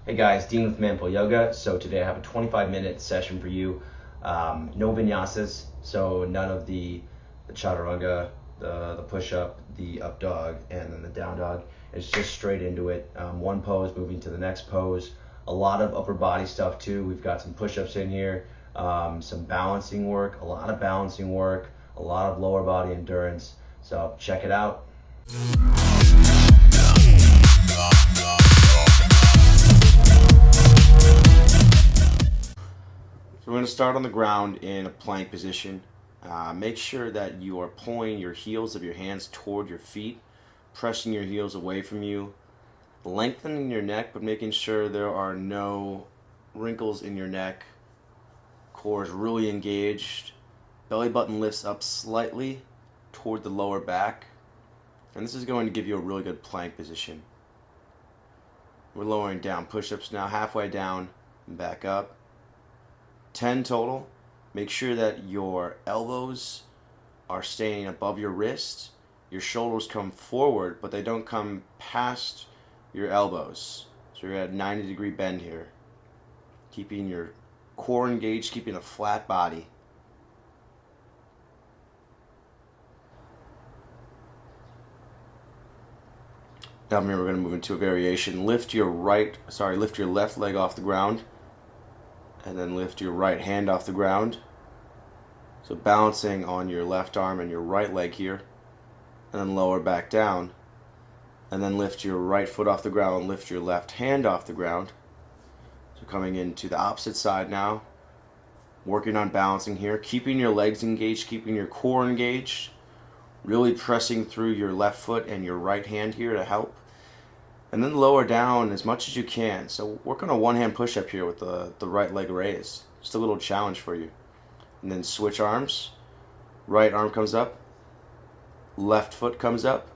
Hey guys, Dean with Manful Yoga. So today I have a 25-minute session for you. No vinyasas, so none of the chaturanga, the push-up, the up dog, and then the down dog. It's just straight into it. One pose, moving to the next pose. A lot of upper body stuff too. We've got some push-ups in here, some balancing work, a lot of balancing work, a lot of lower body endurance. So check it out. So we're going to start on the ground in a plank position. Make sure that you are pulling your heels of your hands toward your feet, pressing your heels away from you, lengthening your neck, but making sure there are no wrinkles in your neck. Core is really engaged. Belly button lifts up slightly toward the lower back. And this is going to give you a really good plank position. We're lowering down. Push-ups now, halfway down and back up. 10 total. Make sure that your elbows are staying above your wrist. Your shoulders come forward, but they don't come past your elbows. So you're at a 90-degree bend here. Keeping your core engaged, keeping a flat body. Now we're going to move into a variation. Lift your left leg off the ground, and then lift your right hand off the ground. So balancing on your left arm and your right leg here, and then lower back down, and then lift your right foot off the ground and lift your left hand off the ground. So coming into the opposite side now, working on balancing here, keeping your legs engaged, keeping your core engaged, really pressing through your left foot and your right hand here to help. And then lower down as much as you can. So work on a one-hand push-up here with the right leg raised. Just a little challenge for you. And then switch arms. Right arm comes up. Left foot comes up.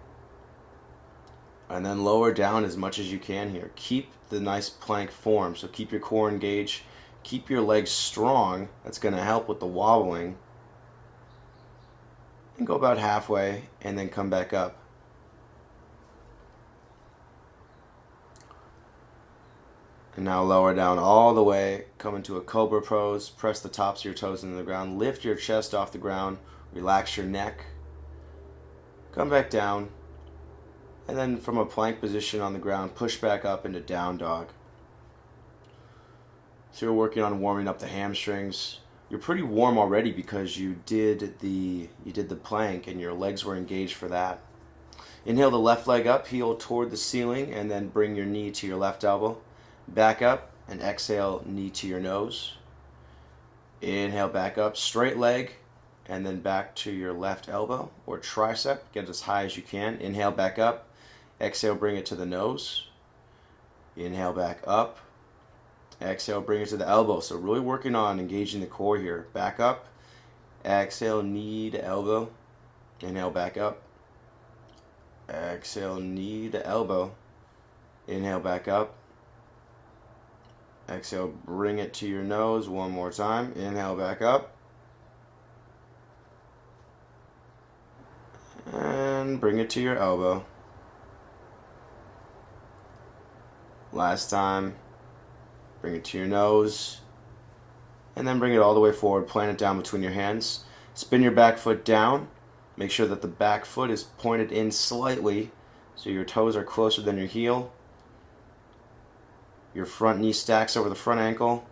And then lower down as much as you can here. Keep the nice plank form. So keep your core engaged. Keep your legs strong. That's going to help with the wobbling. And go about halfway and then come back up. And now lower down all the way, come into a cobra pose, press the tops of your toes into the ground, lift your chest off the ground, relax your neck, come back down, and then from a plank position on the ground, push back up into down dog. So you're working on warming up the hamstrings. You're pretty warm already because you did the plank and your legs were engaged for that. Inhale the left leg up, heel toward the ceiling, and then bring your knee to your left elbow. Back up and exhale, knee to your nose. Inhale back up, straight leg, and then back to your left elbow or tricep. Get as high as you can. Inhale back up. Exhale, bring it to the nose. Inhale back up. Exhale, bring it to the elbow. So really working on engaging the core here. Back up. Exhale, knee to elbow. Inhale back up. Exhale, knee to elbow. Inhale back up. Exhale, bring it to your nose one more time. Inhale back up. And bring it to your elbow. Last time. Bring it to your nose. And then bring it all the way forward. Plant it down between your hands. Spin your back foot down. Make sure that the back foot is pointed in slightly so your toes are closer than your heel. Your front knee stacks over the front ankle.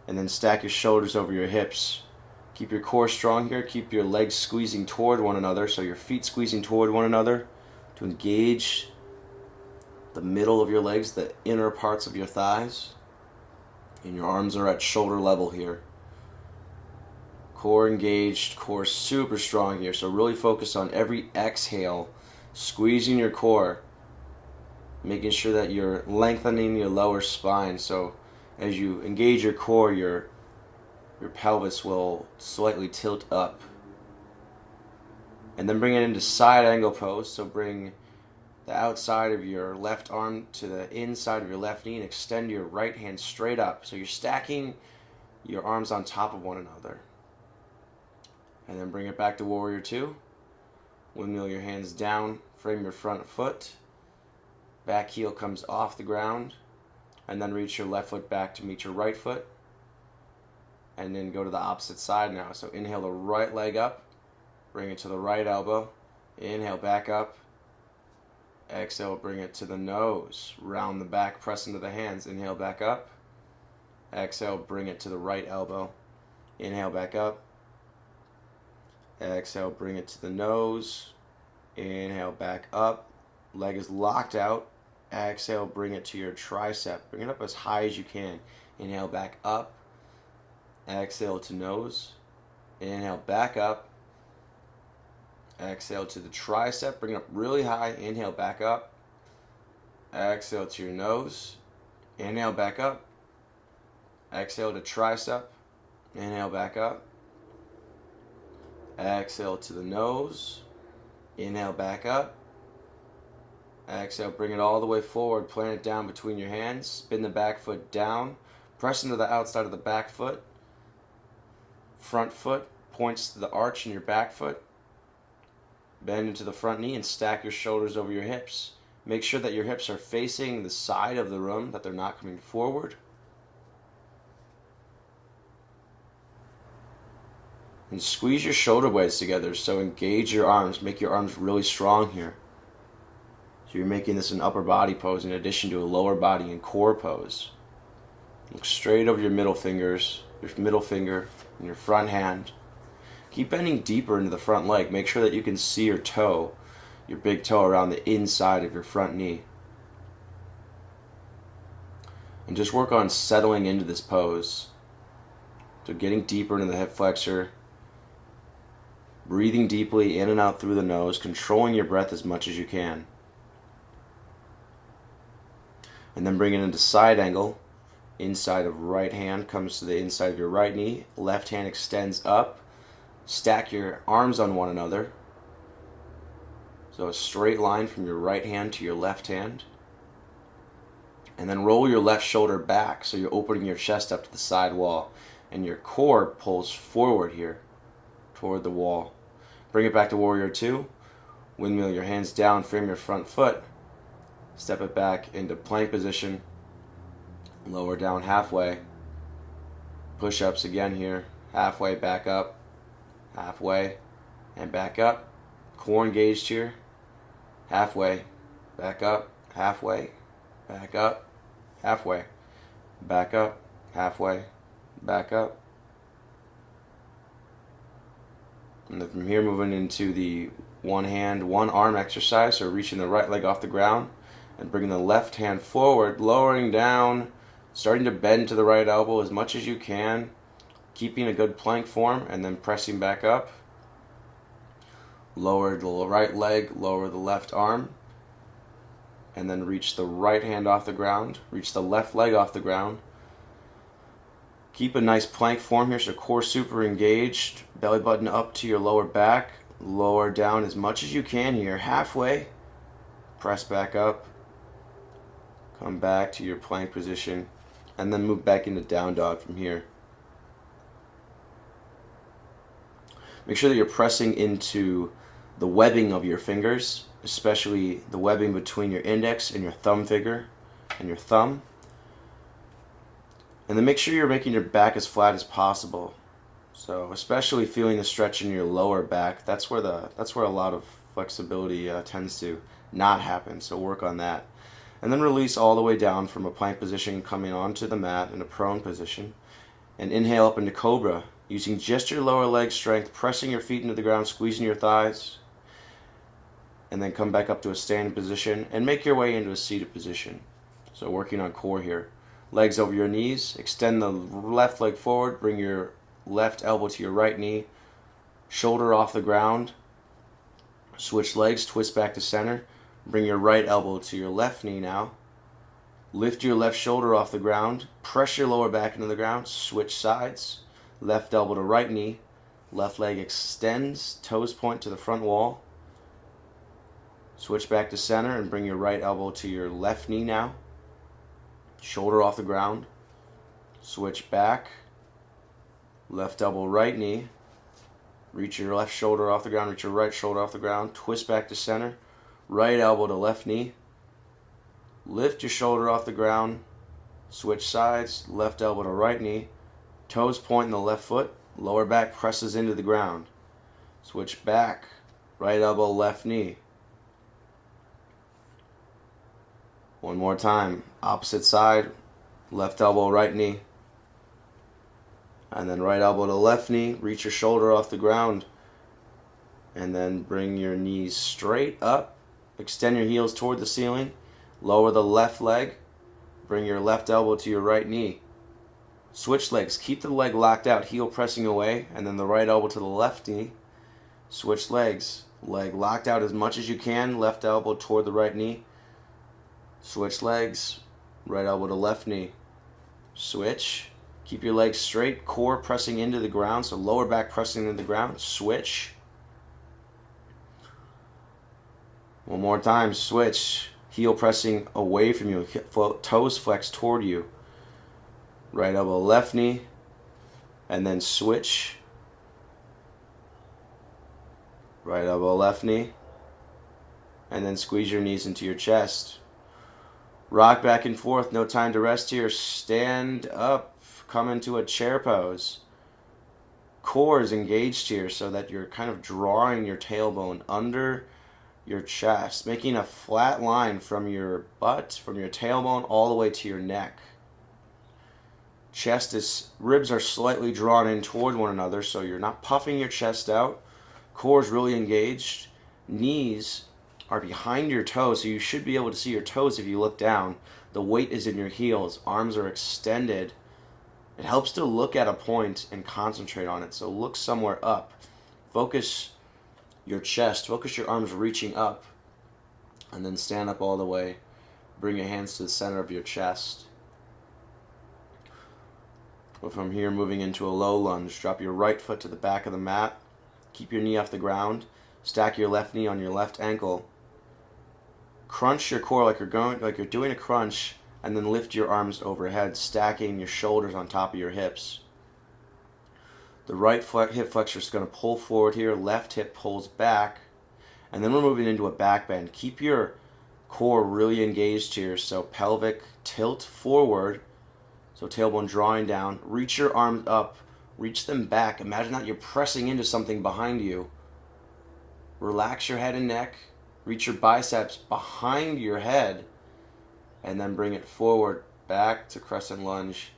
And then stack your shoulders over your hips. Keep your core strong here. Keep your legs squeezing toward one another. So your feet squeezing toward one another to engage the middle of your legs, the inner parts of your thighs. And your arms are at shoulder level here. Core engaged, core super strong here. So really focus on every exhale, squeezing your core. Making sure that you're lengthening your lower spine. So as you engage your core, your pelvis will slightly tilt up. And then bring it into side angle pose. So bring the outside of your left arm to the inside of your left knee and extend your right hand straight up. So you're stacking your arms on top of one another. And then bring it back to Warrior 2. Windmill your hands down, frame your front foot. Back heel comes off the ground. And then reach your left foot back to meet your right foot. And then go to the opposite side now. So inhale the right leg up. Bring it to the right elbow. Inhale, back up. Exhale, bring it to the nose. Round the back, press into the hands. Inhale, back up. Exhale, bring it to the right elbow. Inhale, back up. Exhale, bring it to the nose. Inhale, back up. Leg is locked out. Exhale, bring it to your tricep. Bring it up as high as you can. Inhale, back up. Exhale to nose. Inhale, back up. Exhale to the tricep. Bring it up really high. Inhale, back up. Exhale to your nose. Inhale, back up. Exhale to tricep. Inhale, back up. Exhale to the nose. Inhale, back up. Exhale, bring it all the way forward. Plant it down between your hands. Spin the back foot down. Press into the outside of the back foot. Front foot points to the arch in your back foot. Bend into the front knee and stack your shoulders over your hips. Make sure that your hips are facing the side of the room, that they're not coming forward. And squeeze your shoulder blades together, so engage your arms. Make your arms really strong here. So you're making this an upper body pose in addition to a lower body and core pose. Look straight over your middle finger and your front hand. Keep bending deeper into the front leg. Make sure that you can see your toe, your big toe, around the inside of your front knee. And just work on settling into this pose. So getting deeper into the hip flexor, breathing deeply in and out through the nose, controlling your breath as much as you can. And then bring it into side angle. Inside of right hand comes to the inside of your right knee. Left hand extends up. Stack your arms on one another. So a straight line from your right hand to your left hand. And then roll your left shoulder back so you're opening your chest up to the side wall. And your core pulls forward here toward the wall. Bring it back to Warrior 2. Windmill your hands down, frame your front foot. Step it back into plank position. Lower down halfway. Push-ups again here. Halfway, back up. Halfway, and back up. Core engaged here. Halfway, back up. Halfway, back up. Halfway, back up. Halfway, back up. And then from here, moving into the one hand, one arm exercise. So reaching the right leg off the ground and bringing the left hand forward, lowering down, starting to bend to the right elbow as much as you can. Keeping a good plank form and then pressing back up. Lower the right leg, lower the left arm. And then reach the right hand off the ground. Reach the left leg off the ground. Keep a nice plank form here, so core super engaged. Belly button up to your lower back. Lower down as much as you can here. Halfway. Press back up. Come back to your plank position. And then move back into down dog from here. Make sure that you're pressing into the webbing of your fingers, especially the webbing between your index and your thumb finger and your thumb. And then make sure you're making your back as flat as possible. So especially feeling the stretch in your lower back, that's where a lot of flexibility tends to not happen. So work on that. And then release all the way down from a plank position, coming onto the mat in a prone position. And inhale up into cobra. Using just your lower leg strength, pressing your feet into the ground, squeezing your thighs, and then come back up to a standing position and make your way into a seated position. So working on core here. Legs over your knees, extend the left leg forward, bring your left elbow to your right knee, shoulder off the ground, switch legs, twist back to center, bring your right elbow to your left knee now, lift your left shoulder off the ground, press your lower back into the ground, switch sides. Left elbow to right knee. Left leg extends, toes point to the front wall. Switch back to center and bring your right elbow to your left knee now. Shoulder off the ground. Switch back. Left elbow, right knee. Reach your left shoulder off the ground, reach your right shoulder off the ground. Twist back to center. Right elbow to left knee. Lift your shoulder off the ground. Switch sides, left elbow to right knee. Toes point in the left foot, lower back presses into the ground. Switch back, right elbow, left knee. One more time, opposite side, left elbow, right knee. And then right elbow to left knee, reach your shoulder off the ground. And then bring your knees straight up, extend your heels toward the ceiling, lower the left leg, bring your left elbow to your right knee. Switch legs, keep the leg locked out, heel pressing away, and then the right elbow to the left knee. Switch legs, leg locked out as much as you can, left elbow toward the right knee. Switch legs, right elbow to left knee. Switch, keep your legs straight, core pressing into the ground, so lower back pressing into the ground. Switch. One more time, switch, heel pressing away from you, toes flex toward you. Right elbow, left knee, and then switch. Right elbow, left knee, and then squeeze your knees into your chest. Rock back and forth, no time to rest here. Stand up, come into a chair pose. Core is engaged here so that you're kind of drawing your tailbone under your chest, making a flat line from your butt, from your tailbone all the way to your neck. Ribs are slightly drawn in toward one another, so you're not puffing your chest out. Core is really engaged. Knees are behind your toes, so you should be able to see your toes if you look down. The weight is in your heels. Arms are extended. It helps to look at a point and concentrate on it, so look somewhere up. Focus your chest, focus your arms reaching up, and then stand up all the way. Bring your hands to the center of your chest. From here, moving into a low lunge. Drop your right foot to the back of the mat. Keep your knee off the ground. Stack your left knee on your left ankle. Crunch your core like you're doing a crunch, and then lift your arms overhead, stacking your shoulders on top of your hips. The right hip flexor is going to pull forward here. Left hip pulls back, and then we're moving into a back bend. Keep your core really engaged here, so pelvic tilt forward. So tailbone drawing down. Reach your arms up. Reach them back. Imagine that you're pressing into something behind you. Relax your head and neck. Reach your biceps behind your head. And then bring it forward back to crescent lunge.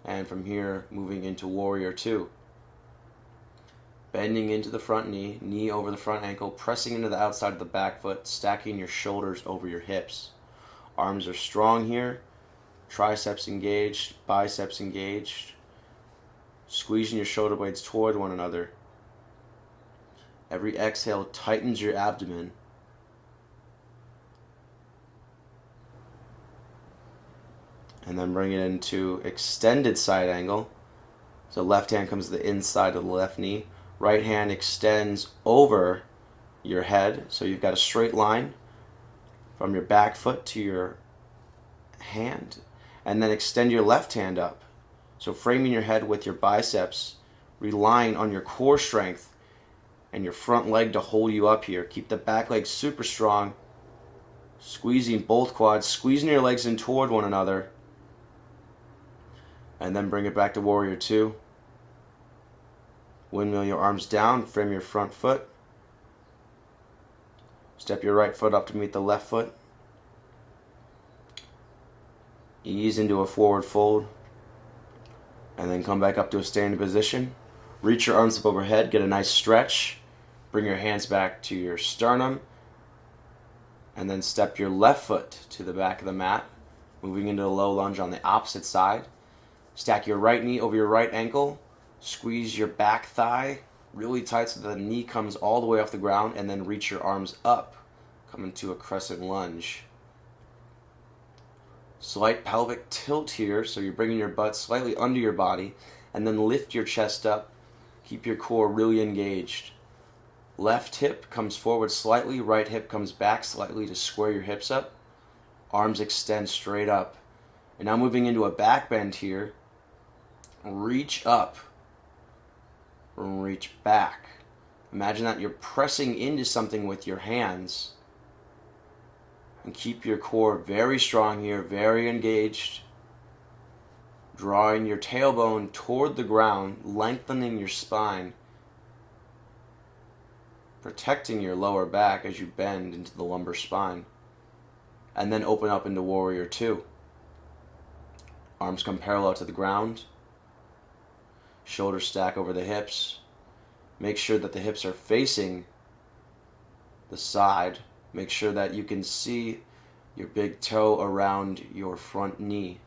And from here, moving into warrior two. Bending into the front knee. Knee over the front ankle. Pressing into the outside of the back foot. Stacking your shoulders over your hips. Arms are strong here. Triceps engaged, biceps engaged. Squeezing your shoulder blades toward one another. Every exhale tightens your abdomen. And then bring it into extended side angle. So left hand comes to the inside of the left knee. Right hand extends over your head. So you've got a straight line from your back foot to your hand. And then extend your left hand up. So framing your head with your biceps, relying on your core strength and your front leg to hold you up here. Keep the back leg super strong. Squeezing both quads, squeezing your legs in toward one another. And then bring it back to warrior two. Windmill your arms down, frame your front foot. Step your right foot up to meet the left foot. Ease into a forward fold. And then come back up to a standing position. Reach your arms up overhead, get a nice stretch. Bring your hands back to your sternum. And then step your left foot to the back of the mat. Moving into a low lunge on the opposite side. Stack your right knee over your right ankle. Squeeze your back thigh really tight so the knee comes all the way off the ground. And then reach your arms up. Come into a crescent lunge. Slight pelvic tilt here, so you're bringing your butt slightly under your body, and then lift your chest up. Keep your core really engaged. Left hip comes forward slightly, right hip comes back slightly to square your hips up. Arms extend straight up. And now moving into a back bend here. Reach up. Reach back. Imagine that you're pressing into something with your hands. And keep your core very strong here, very engaged. drawing your tailbone toward the ground, lengthening your spine, protecting your lower back as you bend into the lumbar spine. And then open up into Warrior Two. Arms come parallel to the ground. Shoulders stack over the hips. Make sure that the hips are facing the side. Make sure that you can see your big toe around your front knee.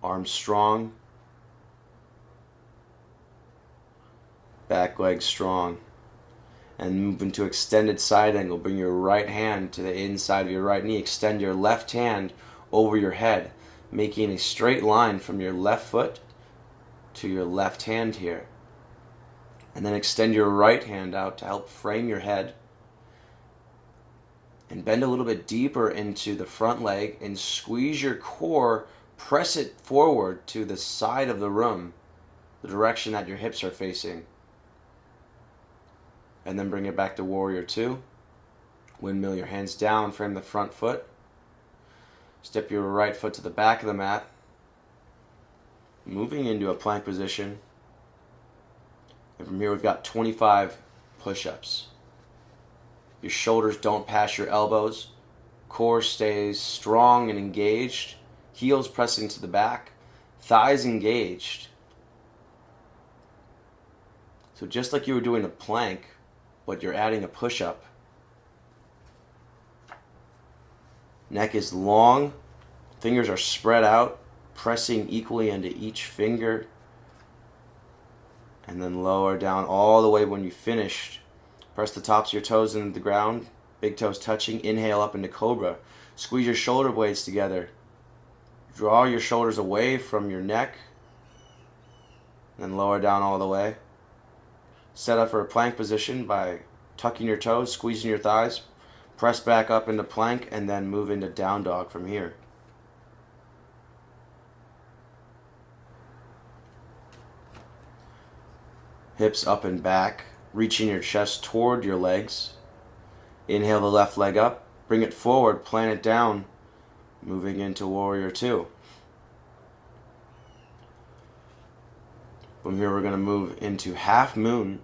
Arms strong. Back leg strong. And move into extended side angle. Bring your right hand to the inside of your right knee. Extend your left hand over your head, making a straight line from your left foot to your left hand here. And then extend your right hand out to help frame your head. And bend a little bit deeper into the front leg and squeeze your core. Press it forward to the side of the room, the direction that your hips are facing. And then bring it back to Warrior Two. Windmill your hands down, frame the front foot. Step your right foot to the back of the mat. Moving into a plank position. And from here we've got 25 push-ups. Your shoulders don't pass your elbows. Core stays strong and engaged. Heels pressing to the back. Thighs engaged. So just like you were doing a plank, but you're adding a push-up. Neck is long. Fingers are spread out, pressing equally into each finger. And then lower down all the way when you finished. Press the tops of your toes into the ground. Big toes touching. Inhale up into Cobra. Squeeze your shoulder blades together. Draw your shoulders away from your neck. And then lower down all the way. Set up for a plank position by tucking your toes, squeezing your thighs. Press back up into plank and then move into down dog from here. Hips up and back, reaching your chest toward your legs. Inhale the left leg up, bring it forward, plant it down, moving into Warrior Two. From here we're going to move into half moon.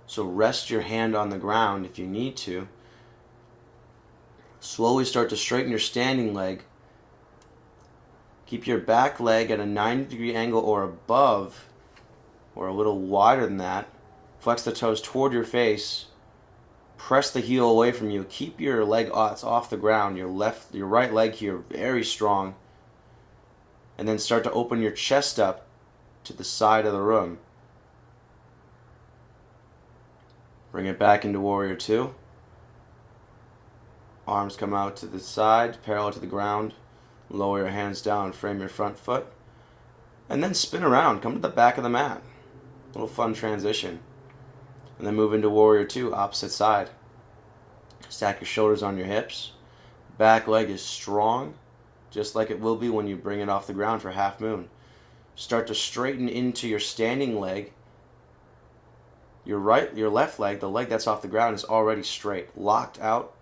So rest your hand on the ground if you need to. Slowly start to straighten your standing leg. Keep your back leg at a 90-degree angle or above, or a little wider than that. Flex the toes toward your face. Press the heel away from you. Keep your leg off the ground. Your right leg here very strong. And then start to open your chest up to the side of the room. Bring it back into Warrior Two. Arms come out to the side, parallel to the ground. Lower your hands down, frame your front foot. And then spin around, come to the back of the mat. A little fun transition. And then move into Warrior Two, opposite side. Stack your shoulders on your hips. Back leg is strong, just like it will be when you bring it off the ground for half moon. Start to straighten into your standing leg. Your left leg, the leg that's off the ground, is already straight. Locked out,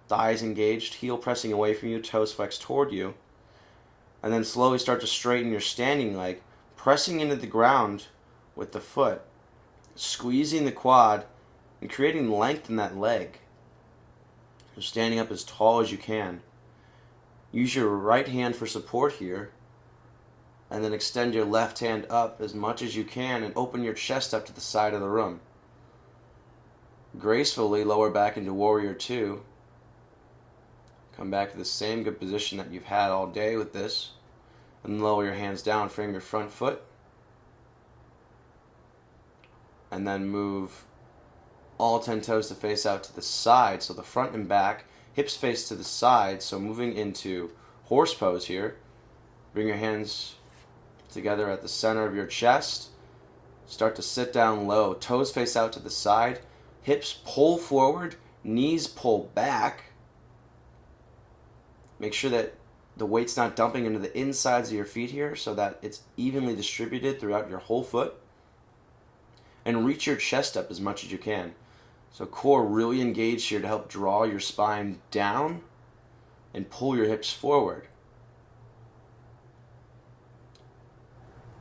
thighs engaged, heel pressing away from you, toes flexed toward you. And then slowly start to straighten your standing leg, pressing into the ground with the foot, squeezing the quad, and creating length in that leg. You're standing up as tall as you can. Use your right hand for support here, and then extend your left hand up as much as you can and open your chest up to the side of the room. Gracefully lower back into Warrior Two. Come back to the same good position that you've had all day with this. And lower your hands down, frame your front foot. And then move all 10 toes to face out to the side, so the front and back, hips face to the side, so moving into horse pose here. Bring your hands together at the center of your chest. Start to sit down low, toes face out to the side, hips pull forward, knees pull back. Make sure that the weight's not dumping into the insides of your feet here so that it's evenly distributed throughout your whole foot. And reach your chest up as much as you can. So core really engaged here to help draw your spine down and pull your hips forward.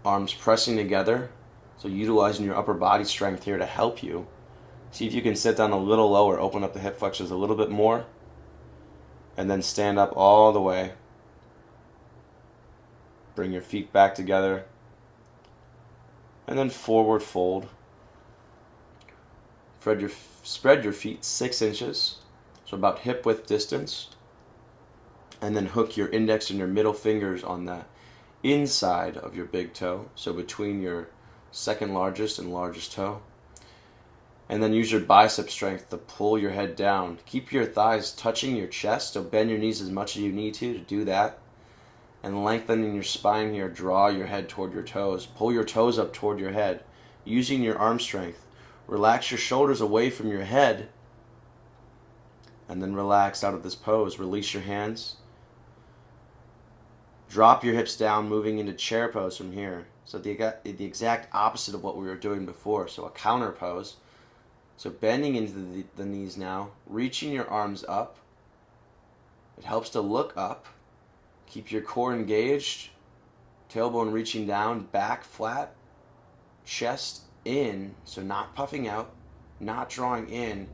Arms pressing together, so utilizing your upper body strength here to help you. See if you can sit down a little lower, open up the hip flexors a little bit more, and then stand up all the way. Bring your feet back together, and then forward fold. Spread your feet 6 inches, so about hip width distance, and then hook your index and your middle fingers on the inside of your big toe, so between your second largest and largest toe. And then use your bicep strength to pull your head down. Keep your thighs touching your chest, so bend your knees as much as you need to do that. And lengthening your spine here, draw your head toward your toes. Pull your toes up toward your head, using your arm strength. Relax your shoulders away from your head, and then relax out of this pose. Release your hands. Drop your hips down, moving into chair pose from here. So the exact opposite of what we were doing before, so a counter pose. So bending into the knees now, reaching your arms up. It helps to look up. Keep your core engaged, tailbone reaching down, back flat, chest in, so not puffing out, not drawing in,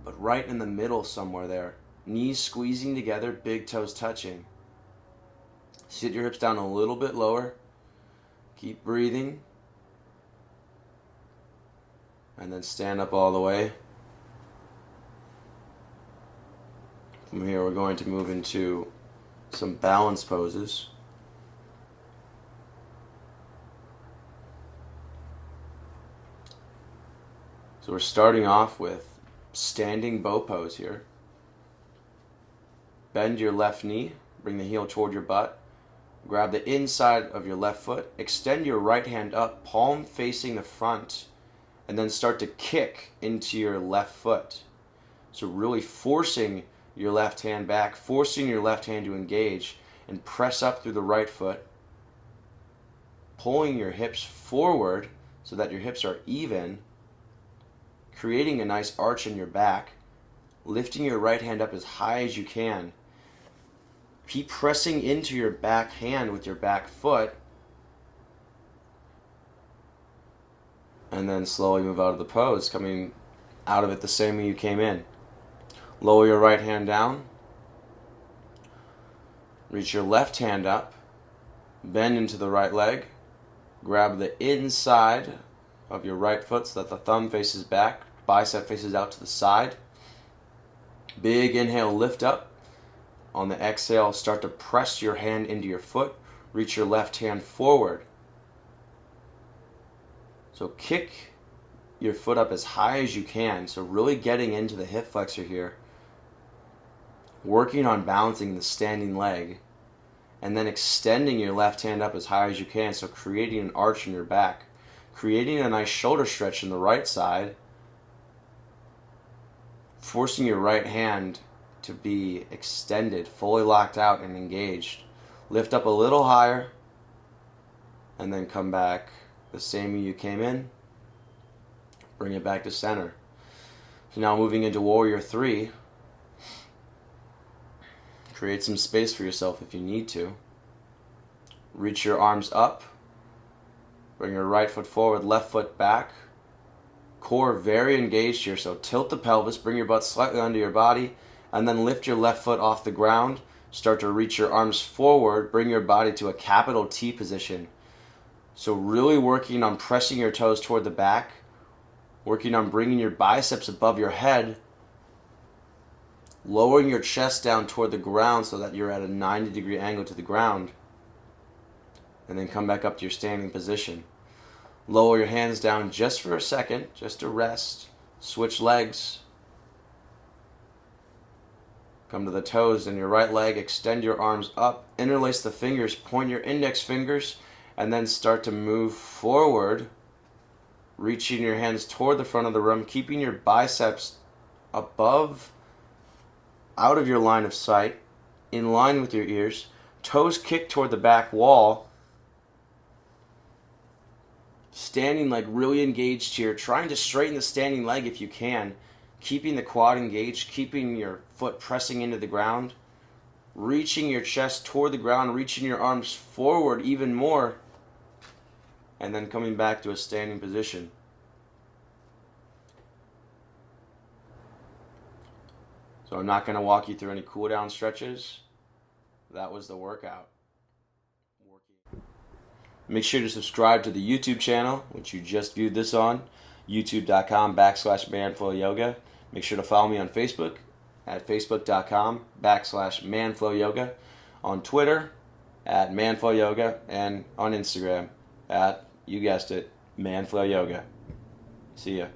but right in the middle somewhere there. Knees squeezing together, big toes touching. Sit your hips down a little bit lower. Keep breathing. And then stand up all the way. From here we're going to move into some balance poses. So we're starting off with standing bow pose here. Bend your left knee, bring the heel toward your butt. Grab the inside of your left foot, extend your right hand up, palm facing the front, and then start to kick into your left foot. So really forcing your left hand back, forcing your left hand to engage, and press up through the right foot, pulling your hips forward so that your hips are even, creating a nice arch in your back, lifting your right hand up as high as you can. Keep pressing into your back hand with your back foot, and then slowly move out of the pose, coming out of it the same way you came in. Lower your right hand down, reach your left hand up, bend into the right leg, grab the inside of your right foot so that the thumb faces back, bicep faces out to the side. Big inhale, lift up. On the exhale, start to press your hand into your foot, reach your left hand forward. So kick your foot up as high as you can, so really getting into the hip flexor here. Working on balancing the standing leg, and then extending your left hand up as high as you can, so creating an arch in your back. Creating a nice shoulder stretch in the right side. Forcing your right hand to be extended, fully locked out and engaged. Lift up a little higher, and then come back the same way you came in. Bring it back to center. So now moving into Warrior 3. Create some space for yourself if you need to. Reach your arms up. Bring your right foot forward, left foot back. Core very engaged here, so tilt the pelvis, bring your butt slightly under your body, and then lift your left foot off the ground. Start to reach your arms forward, bring your body to a capital T position. So really working on pressing your toes toward the back, working on bringing your biceps above your head, lowering your chest down toward the ground so that you're at a 90-degree angle to the ground, and then come back up to your standing position. Lower your hands down just for a second, just to rest. Switch legs. Come to the toes in your right leg, extend your arms up, interlace the fingers, point your index fingers, and then start to move forward, reaching your hands toward the front of the room, keeping your biceps above, out of your line of sight, in line with your ears, toes kick toward the back wall, standing like really engaged here, trying to straighten the standing leg if you can, keeping the quad engaged, keeping your foot pressing into the ground, reaching your chest toward the ground, reaching your arms forward even more, and then coming back to a standing position. So I'm not going to walk you through any cool down stretches. That was the workout. Make sure to subscribe to the YouTube channel, which you just viewed this on, youtube.com/manflowyoga. Make sure to follow me on Facebook at facebook.com/manflowyoga, on Twitter at manflowyoga, and on Instagram at, you guessed it, manflowyoga. See ya.